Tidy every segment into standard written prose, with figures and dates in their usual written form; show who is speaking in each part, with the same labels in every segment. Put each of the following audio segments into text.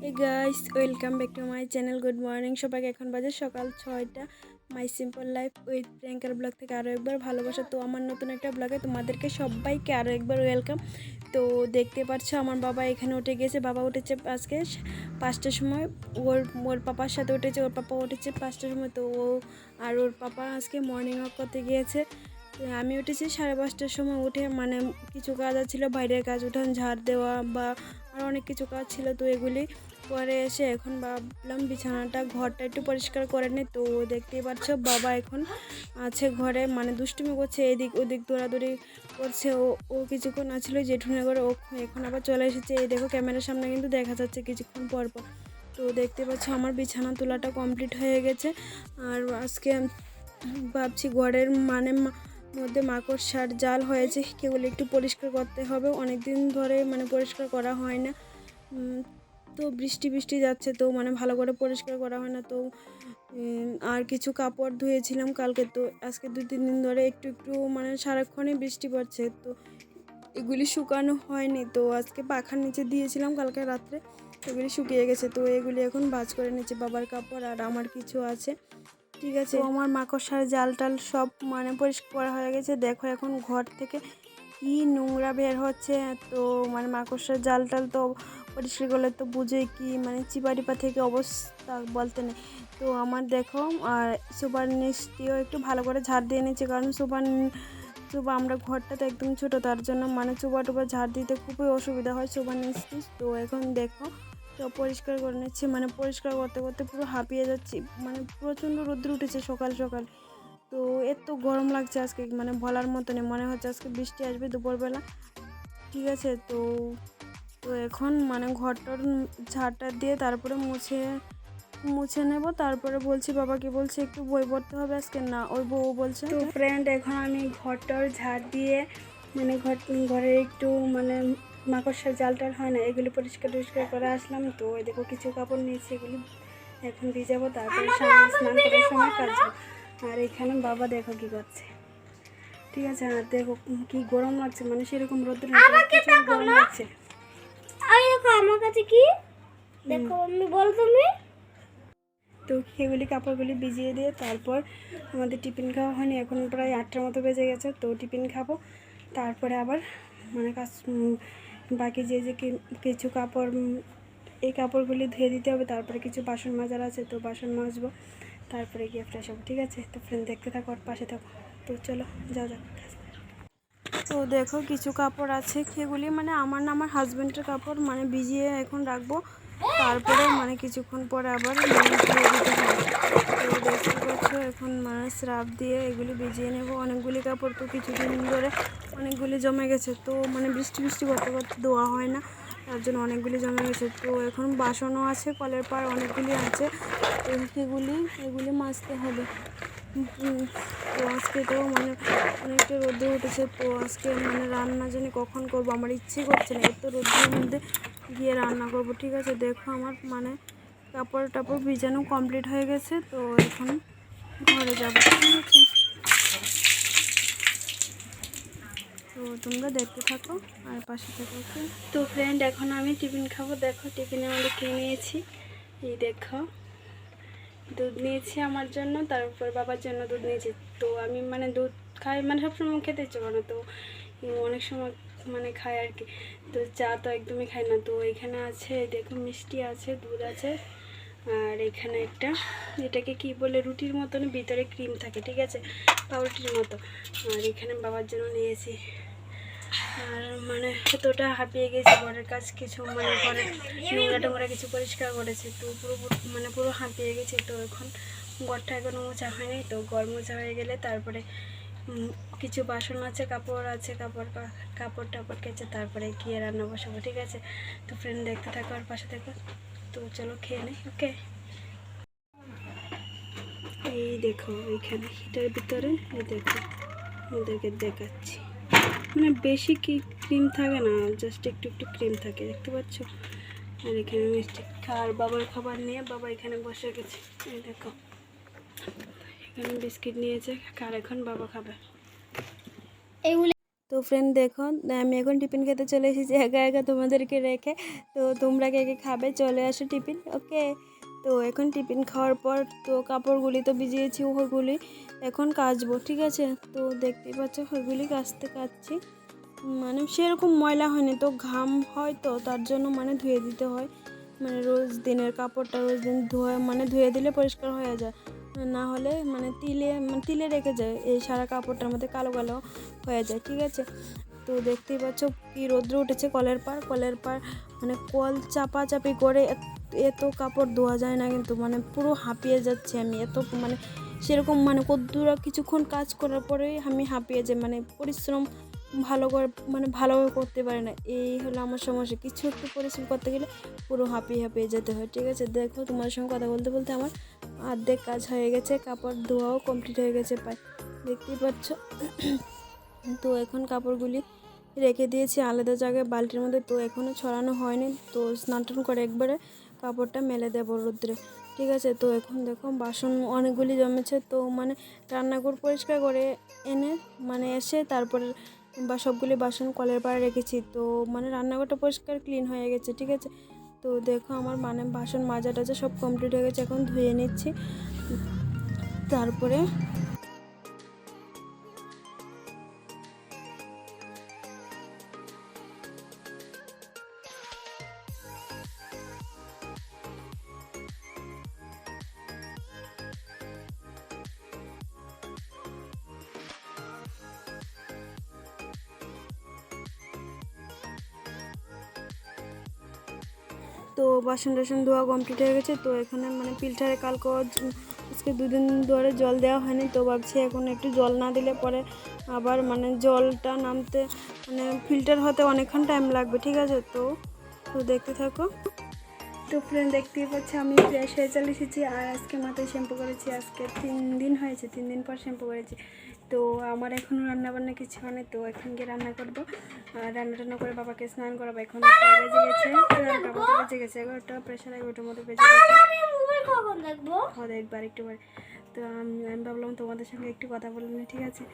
Speaker 1: এই guys, welcome back to my channel. Good morning সবাইকে। এখন বাজে সকাল 6টা। মাই সিম্পল লাইফ উইথ প্রিয়াঙ্কার ব্লগ থেকে আরও একবার ভালোবাসা। তো আমার নতুন একটা ব্লগে তোমাদেরকে সবাইকে আরও একবার ওয়েলকাম। তো দেখতে পাচ্ছ আমার বাবা এখানে উঠে গেছে। বাবা উঠেছে আজকে 5টার সময়। ওর পাপার সাথে উঠেছে। ওর পাপা উঠেছে 5টার সময়। তো ও আর ওর পাপা আজকে মর্নিং ওয়াক করতে গিয়েছে। আমি উঠেছি 5:30টার সময়। উঠে মানে কিছু কাজ ছিল, বাইরের কাজ, উঠান ঝাড় দেওয়া বা আর অনেক কিছু কাজ ছিল। তো এগুলি পরে এসে এখন ভাবলাম বিছানাটা ঘরটা একটু পরিষ্কার করে নে। তো দেখতেই পাচ্ছ বাবা এখন আছে ঘরে, মানে দুষ্টুমি করছে, এদিক ওদিক দৌড়াদৌড়ি করছে। ও কিছুক্ষণ আছিল জেঠুনে করে, ও এখন আবার চলে এসেছে। এই দেখো ক্যামেরার সামনে কিন্তু দেখা যাচ্ছে কিছুক্ষণ পর পর। তো দেখতে পাচ্ছ আমার বিছানা তোলাটা কমপ্লিট হয়ে গেছে। আর আজকে ভাবছি ঘরের মধ্যে মাকড়সার জাল হয়েছে, সেগুলো একটু পরিষ্কার করতে হবে। অনেক দিন ধরে মানে পরিষ্কার করা হয় না। তো বৃষ্টি যাচ্ছে, তো মানে ভালো করে পরিষ্কার করা হয় না। তো আর কিছু কাপড় ধুয়েছিলাম কালকে। তো আজকে 2-3 দিন ধরে একটু একটু মানে সারাক্ষণই বৃষ্টি পড়ছে, তো এগুলি শুকানো হয়নি। তো আজকে পাখার নিচে দিয়েছিলাম কালকে রাত্রে, এগুলি শুকিয়ে গেছে। তো এগুলি এখন ভাঁজ করে নিচ্ছে, বাবার কাপড় আর আমার কিছু আছে। ঠিক আছে, তো আমার মাকড়সার জাল টাল সব মানে পরিষ্কার করা হয়ে গেছে। দেখো এখন ঘর থেকে কি নোংরা বের হচ্ছে। তো মানে মাকড়সার জাল টাল তো পরিষ্কার করলে তো বুঝোই কি মানে চিপা টিপা থেকে অবস্থা বলতে নেই। তো আমার দেখো আর সোফার নিচটিও একটু ভালো করে ঝাড় দিয়ে নিচ্ছে, কারণ সোফা আমরা ঘরটা তো একদম ছোটো, তার জন্য মানে চোপা টোপা ঝাড় দিতে খুবই অসুবিধা হয় সোফার নিচটি। তো এখন দেখো তো পরিষ্কার করে নিচ্ছি, মানে পরিষ্কার করতে করতে পুরো হাঁপিয়ে যাচ্ছি। মানে প্রচণ্ড রোদ্র উঠেছে সকাল সকাল। তো এত গরম লাগছে আজকে, মানে বলার মতো নেই। মনে হচ্ছে আজকে বৃষ্টি আসবে দুপুরবেলা। ঠিক আছে, তো তো এখন মানে ঘরটার ঝাড়টা দিয়ে তারপরে মুছে নেব। তারপরে বলছি বাবাকে, বলছি একটু বই পড়তে হবে আজকে, না ওই বউ বলছে। তো ফ্রেন্ড, এখন আমি ঘরটার ঝাড় দিয়ে মানে ঘরে একটু মানে মাকড়সার জাল টাল হয় না, এগুলি পরিষ্কার করে আসলাম। তো ওই দেখো কিছু কাপড় নিয়েছি, এগুলি এখন ভিজাবো, তারপরে স্নান করার সময় কাচবো। আর এখানে বাবা দেখো কি করছে। ঠিক আছে, আর দেখো কি গরম লাগছে, মানে সেরকম রোদ্র গরম লাগছে।
Speaker 2: আমার কাছে কি দেখো আমি বল তুমি।
Speaker 1: তো সেগুলি কাপড়গুলি ভিজিয়ে দিয়ে তারপর আমাদের টিফিন খাওয়া হয়নি, এখন প্রায় 8টার মতো বেজে গেছে। তো টিফিন খাবো, তারপরে আবার মানে বাকি যে কিছু কাপড়, এই কাপড়গুলি ধুয়ে দিতে হবে। তারপরে কিছু বাসন মাজার আছে, তো বাসন মাজবো, তারপরে গিয়ে ফ্রেশ হবো। ঠিক আছে, তো ফ্রেন্ড দেখতে থাকো আর পাশে থাকো। তো চলো যাও। তো দেখো কিছু কাপড় আছে, সেগুলি মানে আমার না আমার হাজব্যান্ডের কাপড়, মানে ভিজিয়ে এখন রাখবো। তারপরে মানে কিছুক্ষণ পরে আবার মানে ধুয়ে দিতে হবে। তো দেখতে পাচ্ছ এখন মানে স্রাব দিয়ে এগুলি ভিজিয়ে নেব। অনেকগুলি কাপড় তো কিছুদিন ধরে অনেকগুলি জমে গেছে, তো মানে বৃষ্টি করতে করতে ধোয়া হয় না, তার জন্য অনেকগুলি জমে গেছে। তো এখন বাসনও আছে, কলের পাড় অনেকগুলি আছে, তো এগুলি মাজতে হবে। তো আজকে তো মানে অনেকটা রোদে উঠেছে। তো আজকে মানে রান্না জানি কখন করবো, আমার ইচ্ছেই করছে না এত রোদের মধ্যে গিয়ে রান্না করব। ঠিক আছে, দেখো আমার মানে কাপড় টাপড় ভিজানো কমপ্লিট হয়ে গেছে। তো এখন ঘরে যাবো। ঠিক আছে, তো তোমরা দেখতে থাকো আর পাশে থাকো। ওকে, তো ফ্রেন্ড এখন আমি টিফিন খাবো। দেখো টিফিনে আমাদের খেয়ে নিয়েছি। এই দেখো দুধ নিয়েছি আমার জন্য, তারপর বাবার জন্য দুধ নিয়েছি। তো আমি মানে দুধ খাই, মানে সবসময় খেতে ইচ্ছে করে না, তো অনেক সময় মানে খাই আর কি। তো চা তো একদমই খাই না। তো এখানে আছে দেখো মিষ্টি আছে, দুধ আছে, আর এখানে একটা এটাকে কি বলে রুটির মতন ভিতরে ক্রিম থাকে, ঠিক আছে, পাউরুটির মতো। আর এখানে বাবার জন্য নিয়েছি। আর মানে এতটা হাঁপিয়ে গেছি, ঘরের কাজ কিছু মানে ঘরের নোংরা টোংরা কিছু পরিষ্কার করেছে, তো পুরো হাঁপিয়ে গেছি। তো এখন ঘরটা এখনও মোছা হয়নি, তো ঘর মোছা হয়ে গেলে তারপরে কিছু বাসন আছে, কাপড় আছে, কাপড় টাপড় কেচে তারপরে গিয়ে রান্না বসাবো। ঠিক আছে, তো ফ্রেন্ড দেখতে থাকো আর পাশে থাকো। তো চলো খেয়ে নেই। ওকে, এই দেখো এইখানে হিটার ভিতরে এই দেখো ওদেরকে দেখাচ্ছি, মানে বেশি কি ক্রিম থাকে না, জাস্ট একটু একটু ক্রিম থাকে, দেখতে পাচ্ছ। আর এখানে মিষ্টি আর বাবার খাবার নিয়ে বাবা এখানে বসে গেছে। এই দেখো এখানে বিস্কিট নিয়েছে, আর এখন বাবা খাবে।
Speaker 2: এইগুলো
Speaker 1: তো ফ্রেন্ড দেখো, আমি এখন টিফিন খেতে চলে এসেছি একা একা তোমাদেরকে রেখে। তো তোমরা কে কে খাবে চলে আসো টিফিন, ওকে। তো এখন টিফিন খাওয়ার পর তো কাপড়গুলি তো ভিজিয়েছি, ওইগুলি এখন কাচবো, ঠিক আছে। তো দেখতেই পাচ্ছ ওইগুলি কাচছি, মানে সেরকম ময়লা হয়নি তো, ঘাম হয় তো তার জন্য মানে ধুয়ে দিতে হয়। মানে রোজ দিনের কাপড়টা রোজ দিন ধুয়ে দিলে পরিষ্কার হয়ে যায়, না হলে মানে তিলে রেখে যায়, এই সারা কাপড়টার মধ্যে কালো কালো হয়ে যায়, ঠিক আছে। তো দেখতেই পাচ্ছ কি রৌদ্র উঠেছে কলের পার, মানে কল চাপাচাপি করে এত কাপড় ধোয়া যায় না, কিন্তু মানে পুরো হাঁপিয়ে যাচ্ছে আমি, এত মানে সেরকম মানে কদ্দুরা কিছুক্ষণ কাজ করার পরেই আমি হাঁপিয়ে যাই, মানে পরিশ্রম ভালোভাবে করতে পারি না, এই হলো আমার সমস্যা। কিছু একটু পরিশ্রম করতে গেলে পুরো হাঁপিয়ে যেতে হয়, ঠিক আছে। দেখো তোমার সঙ্গে কথা বলতে বলতে আমার অর্ধেক কাজ হয়ে গেছে, কাপড় ধোয়াও কমপ্লিট হয়ে গেছে প্রায়, দেখতেই পাচ্ছ। তো এখন কাপড়গুলি রেখে দিয়েছি আলাদা জায়গায় বালতির মধ্যে, তো এখনও ছড়ানো হয়নি, তো স্নান টান করে একবারে কাপড়টা মেলে দেবো রোদ্রে, ঠিক আছে। তো এখন দেখো বাসন অনেকগুলি জমেছে, তো মানে রান্নাঘর পরিষ্কার করে এনে মানে এসে তারপরে সবগুলি বাসন কলের পাড়ে রেখেছি, তো মানে রান্নাঘরটা পরিষ্কার ক্লিন হয়ে গেছে, ঠিক আছে। তো দেখো আমার মানে বাসন মাজা টাজা সব কমপ্লিট হয়ে গেছে, এখন ধুয়ে নিচ্ছি তারপরে। তো বাসন টাসন ধোয়া কমপ্লিট হয়ে গেছে, তো এখানে মানে ফিল্টারে কালকে আজকে 2 দিন ধরে জল দেওয়া হয়নি, তো ভাবছি এখন একটু জল না দিলে পরে আবার মানে জলটা নামতে মানে ফিল্টার হতে অনেকক্ষণ টাইম লাগবে, ঠিক আছে। তো দেখতে থাকো। তো ফ্রেন্ড দেখতেই পাচ্ছি আমি ফ্রেশ হয়ে চলে এসেছি, আর আজকে মাথায় শ্যাম্পু করেছি, আজকে 3 দিন হয়েছে, 3 দিন পর শ্যাম্পু করেছি। তো আমার এখনও রান্নাবান্না কিছু হয়নি, তো এখন গিয়ে রান্না করবো, আর রান্না করে বাবাকে স্নান করাবো। এখন বেজে গেছে 11টা প্রেশার 11টার মধ্যে বেজে গেছে, দেখবার একটু পরে। তো আমি ভাবলাম তোমাদের সঙ্গে একটু কথা বলে নিই, ঠিক আছে।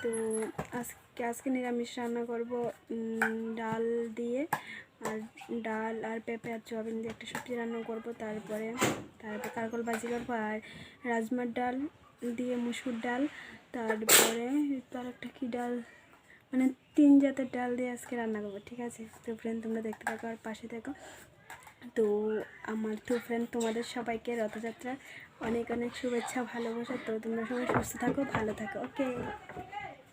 Speaker 1: তো আজকে নিরামিষ রান্না করব, ডাল দিয়ে আর ডাল আর পেঁপে আর সোয়াবিন দিয়ে একটা সবজি রান্না করব, তারপরে কারকল ভাজি করবো, আর রাজমার ডাল দিয়ে মুসুর ডাল, তারপরে তার একটা কী ডাল, মানে 3 জাতের ডাল দিয়ে আজকে রান্না করবো, ঠিক আছে। তো ফ্রেন্ড তোমরা দেখতে থাকো আর পাশে থাকো। তো আমার তো ফ্রেন্ড তোমাদের সবাইকে রথযাত্রার অনেক অনেক শুভেচ্ছা, ভালোবাসা। তো তোমরা সবাই সুস্থ থাকো, ভালো থাকো, ওকে।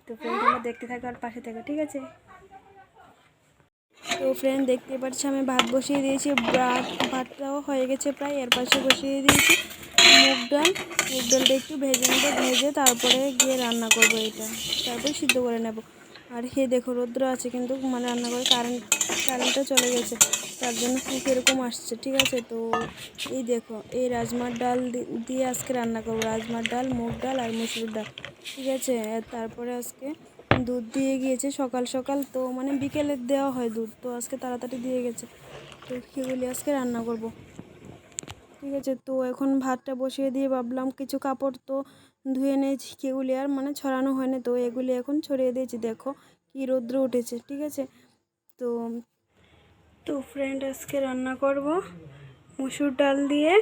Speaker 1: তো ফ্রেন্ড তোমরা দেখতে থাকো আর পাশে থাকো, ঠিক আছে। তো ফ্রেন্ড দেখতে পাচ্ছি আমি ভাত বসিয়ে দিয়েছি, ভাতটাও হয়ে গেছে প্রায়, এর পাশে বসিয়ে দিয়েছি মুগ ডালটা একটু ভেজে নেবো, ভেজে তারপরে গিয়ে রান্না করবো এটা, তারপরে সিদ্ধ করে নেব। আর দেখো রৌদ্র আছে কিন্তু মানে রান্না করে কারেন্টটা চলে গেছে, তার জন্য খুব এরকম আসছে, ঠিক আছে। তো এই দেখো এই রাজমার ডাল দিয়ে আজকে রান্না করবো, রাজমার ডাল, মুগ ডাল আর মুসুর ডাল, ঠিক আছে। তারপরে আজকে দুধ দিয়ে গিয়েছে সকাল সকাল, তো মানে বিকেলে দেওয়া হয় দুধ, তো আজকে তাড়াতাড়ি দিয়ে গেছে, তো সেগুলি আজকে রান্না করব, ঠিক আছে। তো এখন ভাতটা বসিয়ে দিয়ে ভাবলাম কিছু কাপড় তো ধুয়ে নিয়েছি, কেগুলি আর মানে ছড়ানো হয়নি, তো এগুলি এখন ছড়িয়ে দিয়েছি, দেখো কি রৌদ্র উঠেছে, ঠিক আছে। তো ফ্রেন্ড আজকে রান্না করব মুসুর ডাল দিয়ে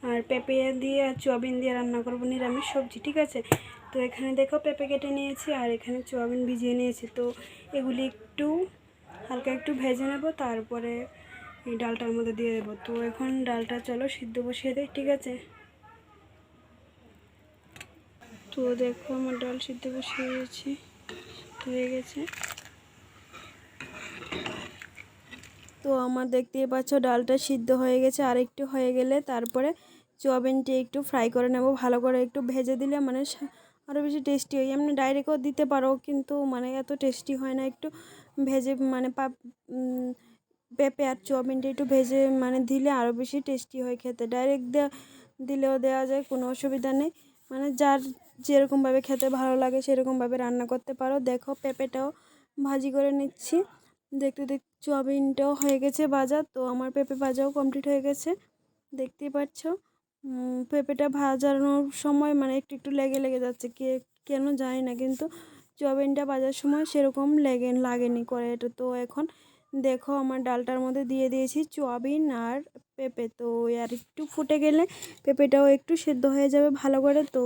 Speaker 1: আর পেঁপে দিয়ে আর সোয়াবিন দিয়ে রান্না করব নিরামিষ সবজি, ঠিক আছে। তো এখানে দেখো পেঁপে কেটে নিয়েছি আর এখানে সোয়াবিন ভিজিয়ে নিয়েছি, তো এগুলি একটু হালকা একটু ভেজে নেব, তারপরে এই ডালটার মধ্যে দিয়ে দেবো। তো এখন ডালটা চলো সিদ্ধ বসিয়ে দেয়, ঠিক আছে। তো দেখো আমার ডাল সিদ্ধ বসিয়ে দিয়েছি, হয়ে গেছে। তো আমার দেখতেই পাচ্ছ ডালটা সিদ্ধ হয়ে গেছে, আর একটু হয়ে গেলে তারপরে সোয়াবিনটি একটু ফ্রাই করে নেব, ভালো করে একটু ভেজে দিলে মানে আরও বেশি টেস্টি হয়। এমনি ডাইরেক্টও দিতে পারো, কিন্তু মানে এত টেস্টি হয় না, একটু ভেজে মানে পেঁপে আর সোয়াবিনটা একটু ভেজে মানে দিলে আরও বেশি টেস্টি হয় খেতে। ডাইরেক্ট দিলেও দেওয়া যায়, কোনো অসুবিধা নেই, মানে যার যেরকমভাবে খেতে ভালো লাগে সেরকমভাবে রান্না করতে পারো। দেখো পেঁপেটাও ভাজি করে নিচ্ছি, দেখতে সোয়াবিনটাও হয়ে গেছে ভাজা, তো আমার পেঁপে ভাজাও কমপ্লিট হয়ে গেছে, দেখতেই পাচ্ছ। পেঁপেটা ভাজানোর সময় মানে একটু লেগে যাচ্ছে, কেন জানি না, কিন্তু সোয়াবিনটা ভাজার সময় সেরকম লাগেনি কড়াইটা। তো এখন দেখো আমার ডালটার মধ্যে দিয়ে দিয়েছি সোয়াবিন আর পেঁপে। তো আর একটু ফুটে গেলে পেঁপেটাও একটু সেদ্ধ হয়ে যাবে ভালো করে। তো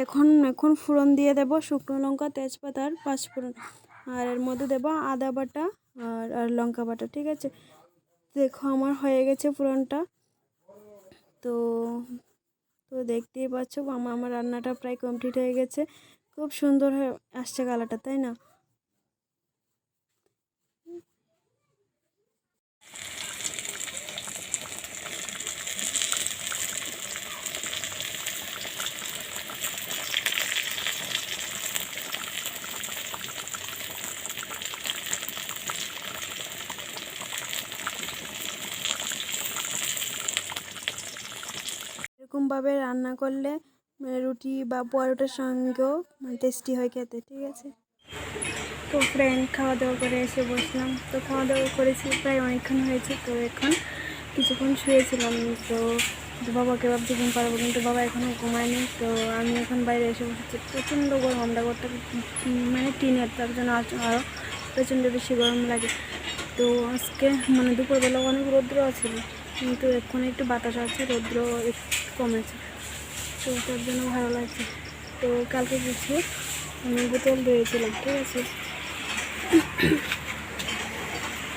Speaker 1: এখন ফোড়ন দিয়ে দেবো শুকনো লঙ্কা, তেজপাতা আর পাঁচফোড়ন। আর এর মধ্যে দেবো আদা বাটা আর লঙ্কা বাটা। ঠিক আছে, দেখো আমার হয়ে গেছে ফোড়নটা। তো তো দেখতেই পাচ্ছ আমার রান্নাটা প্রায় কমপ্লিট হয়ে গেছে। খুব সুন্দর হয়ে আসছে কালারটা, তাই না? এরকমভাবে রান্না করলে রুটি বা পরোটার সঙ্গেও টেস্টি হয় খেতে। ঠিক আছে, তো ফ্রেন্ড খাওয়া দাওয়া করে এসে বসলাম। তো খাওয়া দাওয়া করেছি প্রায় অনেকক্ষণ হয়েছে। তো এখন কিছুক্ষণ শুয়েছিলাম। তো বাবাকে ভাবছি ঘুম পারবো, কিন্তু বাবা এখনও ঘুমায়নি। তো আমি এখন বাইরে এসে বসেছি। প্রচণ্ড গরম, আমরা ঘরটা মানে টিনের, তার জন্য আরও প্রচণ্ড বেশি গরম লাগে। তো আজকে মানে দুপুরবেলা অনেক রৌদ্র ছিল, কিন্তু এখন একটু বাতাস আছে, রৌদ্র একটু কমেছে। তো তার জন্য ভালো লাগছে। তো কালকে কিছু আমি বোতল ধুয়েছিলাম। ঠিক আছে,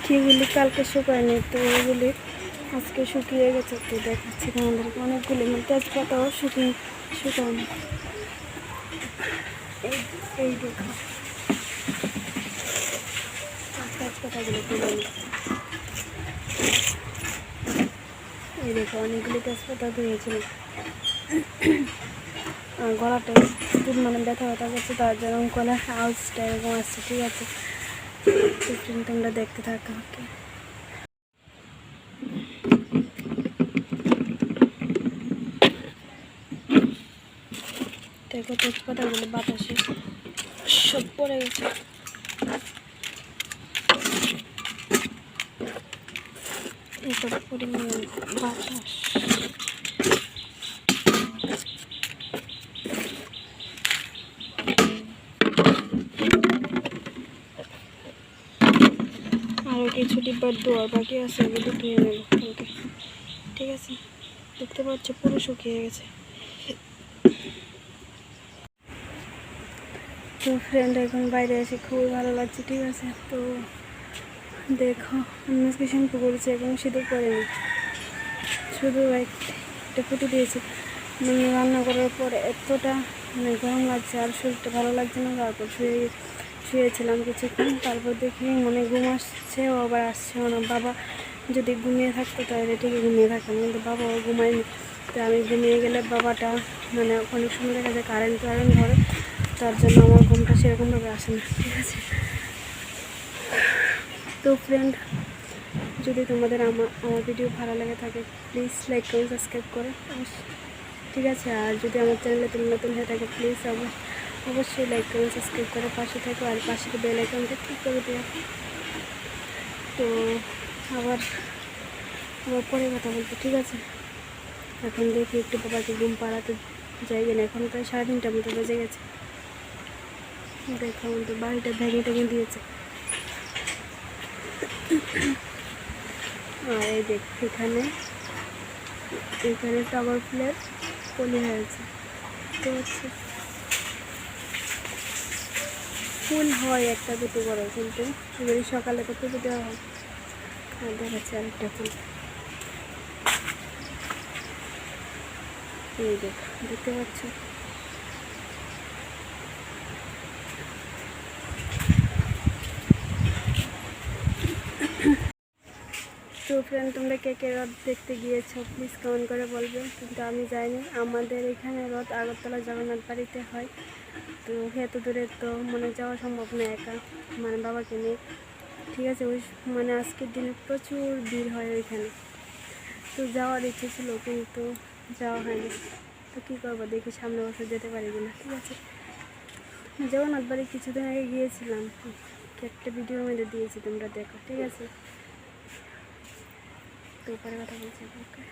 Speaker 1: সেগুলি কালকে শুকায়নি, তো ওগুলি আজকে শুকিয়ে গেছে। তো দেখাচ্ছি তোমাদেরকে অনেকগুলি, মানে তেজপাতাও শুকায়নি। এই দেখো তেজপাতাগুলো তুলে নিই। এই দেখো অনেকগুলি তেজপাতা ধুয়েছিলাম। গলাটা একটু মানে ব্যথা করছে, তার জন্য গলার আওয়াজটা এরকম আসছে। ঠিক আছে, তোমরা দেখতে থাকো। ওকে, দেখো তেজপাতাগুলো বাতাসে সব পড়ে গেছে। এত পরিমাণ বাতাস। আরও কিছু ডিব্বার দোয়ার বাকি আছে, এগুলো ধুয়ে নেব কালকে। ঠিক আছে, দেখতে পাচ্ছ পুরো শুকিয়ে গেছে। তো ফ্রেন্ড এখন বাইরে এসে খুবই ভালো লাগছে। ঠিক আছে, তো দেখো আমি আজকে শ্যাম্পু করেছি এবং সিঁদুর করিনি, শুধু একটা ফুটে দিয়েছি। মানে রান্না করার পর এতটা মানে গরম লাগছে আর শরীরটা ভালো লাগছে না। তারপর শুয়েছিলাম কিছুক্ষণ, তারপর দেখি মানে ঘুম আসছে, ও আবার আসছেও না। বাবা যদি ঘুমিয়ে থাকতো তাহলে ঠিকই ঘুমিয়ে থাকতাম, কিন্তু বাবাও ঘুমায়নি। তো আমি ঘুমিয়ে গেলে বাবাটা মানে অনেক সময় দেখা যায় কারেন্ট ধরে, তার জন্য আমার ঘুমটা সেরকমভাবে আসে না। ঠিক আছে, তো ফ্রেন্ড যদি তোমাদের আমার ভিডিও ভালো লেগে থাকে প্লিজ লাইক করে সাবস্ক্রাইব করে। ঠিক আছে, আর যদি আমার চ্যানেলে তুমি নতুন হয়ে থাকে প্লিজ অবশ্যই লাইক করে সাবস্ক্রাইব করে পাশে থাকো, আর পাশে বেল আইকনটা ক্লিক করে দিও। তো আবার পরে কথা বলবো। ঠিক আছে, এখন দেখি একটু বাবাকে ঘুম পাড়াতে যাই কিনা। এখন প্রায় 3:30টার মতো বেজে গেছে। দেখো আমাদের বাড়িটা ভেঙে টেঙে দিয়েছে। আর এই দেখ এখানে টগর ফুলের কলি হয়েছে। তো হচ্ছে ফুল হয় একটা দুটো করে, কিন্তু এগুলি সকালে তো পুজো দেওয়া হয়। আর দেখাচ্ছে আরেকটা ফুল, এই দেখতে পাচ্ছ। তো ফ্রেন্ড তোমরা কে কে রথ দেখতে গিয়েছো প্লিজ কমেন্ট করে বলবে, কিন্তু আমি যাইনি। আমাদের এখানে রথ আগরতলা জগন্নাথ বাড়িতে হয়। তো এত দূরে তো মানে যাওয়া সম্ভব না একা, মানে বাবাকে নিয়ে। ঠিক আছে, ওই মানে আজকের দিনে প্রচুর ভিড় হয় ওইখানে। তো যাওয়ার ইচ্ছে ছিল, কিন্তু যাওয়া হয়নি। তো কী করবো, দেখি সামনে বছর যেতে পারি কিনা। ঠিক আছে, জগন্নাথ বাড়ি কিছুদিন আগে গিয়েছিলাম, একটা ভিডিওর মধ্যে দিয়েছি, তোমরা দেখো। ঠিক আছে, তো পরে কথা বলছি। ওকে।